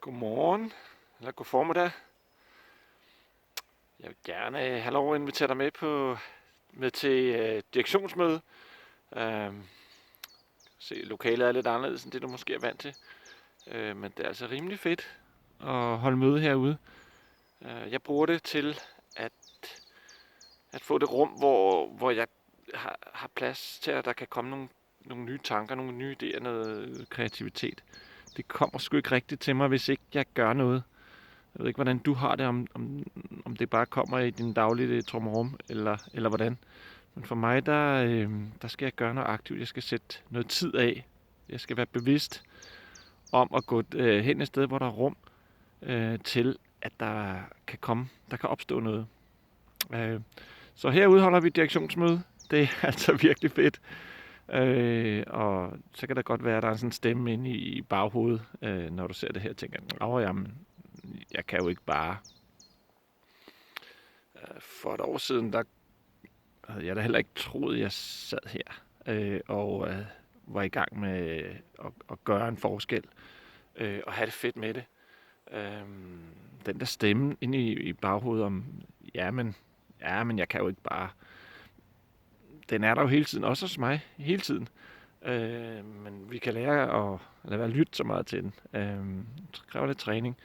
Godmorgen, eller god formiddag. Jeg vil gerne have lov at invitere dig med til direktionsmøde. Se, lokalet er lidt anderledes end det, du måske er vant til. Men det er altså rimelig fedt at holde møde herude. Jeg bruger det til at få det rum, hvor jeg har plads til, at der kan komme nogle nye tanker, nogle nye idéer, noget kreativitet. Det kommer sgu ikke rigtigt til mig, hvis ikke jeg gør noget. Jeg ved ikke, hvordan du har det, om det bare kommer i din daglige trummerum, eller hvordan. Men for mig, der skal jeg gøre noget aktivt. Jeg skal sætte noget tid af. Jeg skal være bevidst om at gå hen et sted, hvor der er rum til, at der kan opstå noget. Så herude holder vi direktionsmøde. Det er altså virkelig fedt. Og så kan det godt være, at der er sådan en stemme inde i baghovedet, når du ser det her, tænker jeg kan jo ikke bare. For et år siden, der havde jeg da heller ikke troet, jeg sad her og var i gang med at gøre en forskel og have det fedt med det. Den der stemme inde i baghovedet om, men jeg kan jo ikke bare. Den er der jo hele tiden, også hos mig, hele tiden. Men vi kan lære at lade være at lytte så meget til den. Det kræver lidt træning.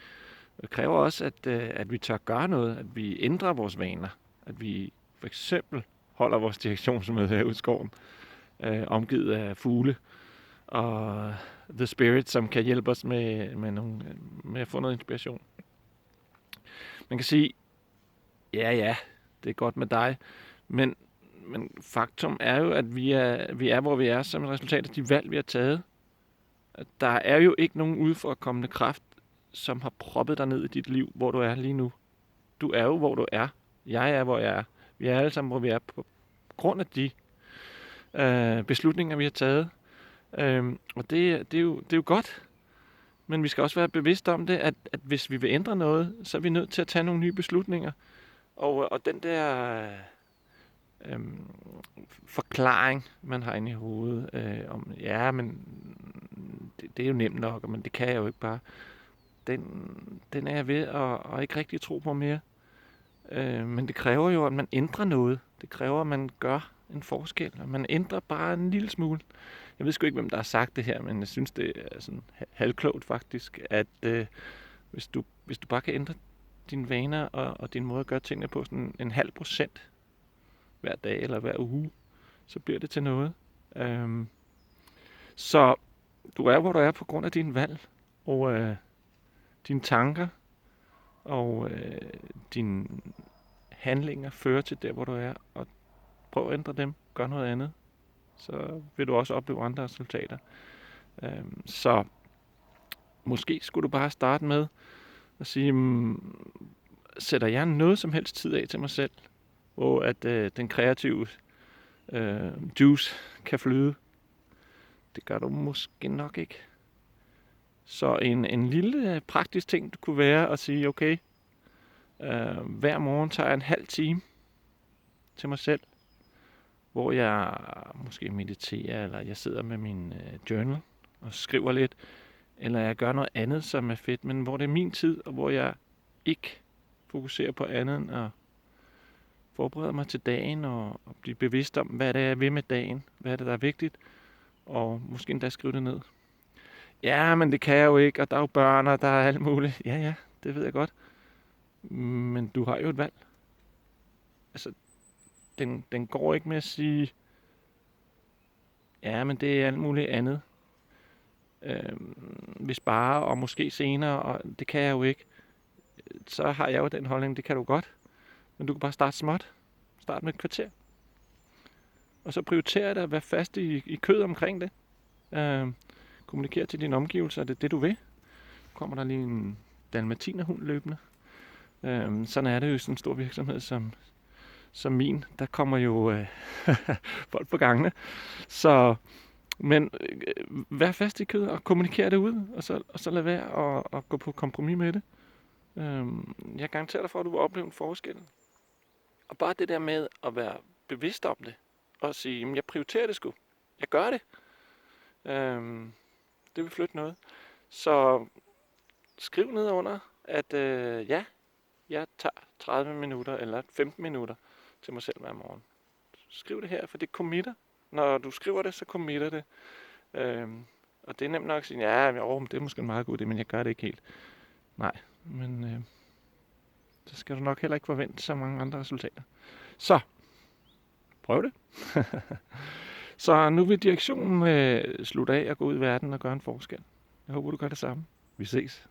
Det kræver også, at vi tør gøre noget, at vi ændrer vores vaner. At vi for eksempel holder vores direktionsmøde herude i skoven, omgivet af fugle og The Spirit, som kan hjælpe os med at få noget inspiration. Man kan sige, ja, det er godt med dig, men faktum er jo, at vi er, hvor vi er, som et resultat af de valg, vi har taget. Der er jo ikke nogen udefrakommende kraft, som har proppet dig ned i dit liv, hvor du er lige nu. Du er jo, hvor du er. Jeg er, hvor jeg er. Vi er alle sammen, hvor vi er på grund af de beslutninger, vi har taget. Og det er jo godt. Men vi skal også være bevidste om det, at hvis vi vil ændre noget, så er vi nødt til at tage nogle nye beslutninger. Og den der forklaring, man har inde i hovedet, om, men det er jo nemt nok, men det kan jeg jo ikke bare. Den er jeg ved at ikke rigtig tro på mere. Men det kræver jo, at man ændrer noget. Det kræver, at man gør en forskel. Og man ændrer bare en lille smule. Jeg ved sgu ikke, hvem der har sagt det her, men jeg synes, det er sådan halvklogt faktisk, at hvis du bare kan ændre dine vaner og din måde at gøre tingene på sådan 0,5% hver dag eller hver uge, så bliver det til noget. Så du er, hvor du er på grund af dine valg og dine tanker og dine handlinger fører til der, hvor du er, og prøv at ændre dem, gør noget andet, så vil du også opleve andre resultater. Så måske skulle du bare starte med at sige, sætter jeg noget som helst tid af til mig selv, hvor at den kreative juice kan flyde. Det gør du måske nok ikke. Så en lille praktisk ting, det kunne være at sige, okay, hver morgen tager jeg en halv time til mig selv, hvor jeg måske mediterer, eller jeg sidder med min journal og skriver lidt, eller jeg gør noget andet, som er fedt, men hvor det er min tid, og hvor jeg ikke fokuserer på andet end at forberede mig til dagen, og blive bevidst om, hvad det er, jeg vil med dagen, hvad er det, der er vigtigt, og måske endda skrive det ned. Ja, men det kan jeg jo ikke, og der er jo børn, og der er alt muligt. Ja, det ved jeg godt. Men du har jo et valg. Altså, den går ikke med at sige, ja, men det er alt muligt andet. Hvis bare, og måske senere, og det kan jeg jo ikke. Så har jeg jo den holdning, det kan du godt. Men du kan bare starte småt. Start med et kvarter. Og så prioriterer dig at være fast i kødet omkring det. Kommunikere til dine omgivelser, det er det, du vil. Kommer der lige en dalmatinerhund løbende. Sådan er det jo i sådan en stor virksomhed som min. Der kommer jo folk på gangene. Men vær fast i kødet og kommunikere det ud, og så lad være at gå på kompromis med det. Jeg garanterer dig for, at du vil opleve en forskel. Og bare det der med at være bevidst om det, og sige, jeg prioriterer det sgu. Jeg gør det. Det vil flytte noget. Så skriv ned under, at ja, jeg tager 30 minutter eller 15 minutter til mig selv hver morgen. Skriv det her, for det committer. Når du skriver det, så committer det. Og det er nemt nok at sige, ja, det er måske en meget god idé, men jeg gør det ikke helt. Nej, men så skal du nok heller ikke forvente så mange andre resultater. Så, prøv det. Så nu vil direktionen slutte af og gå ud i verden og gøre en forskel. Jeg håber, du gør det samme. Vi ses.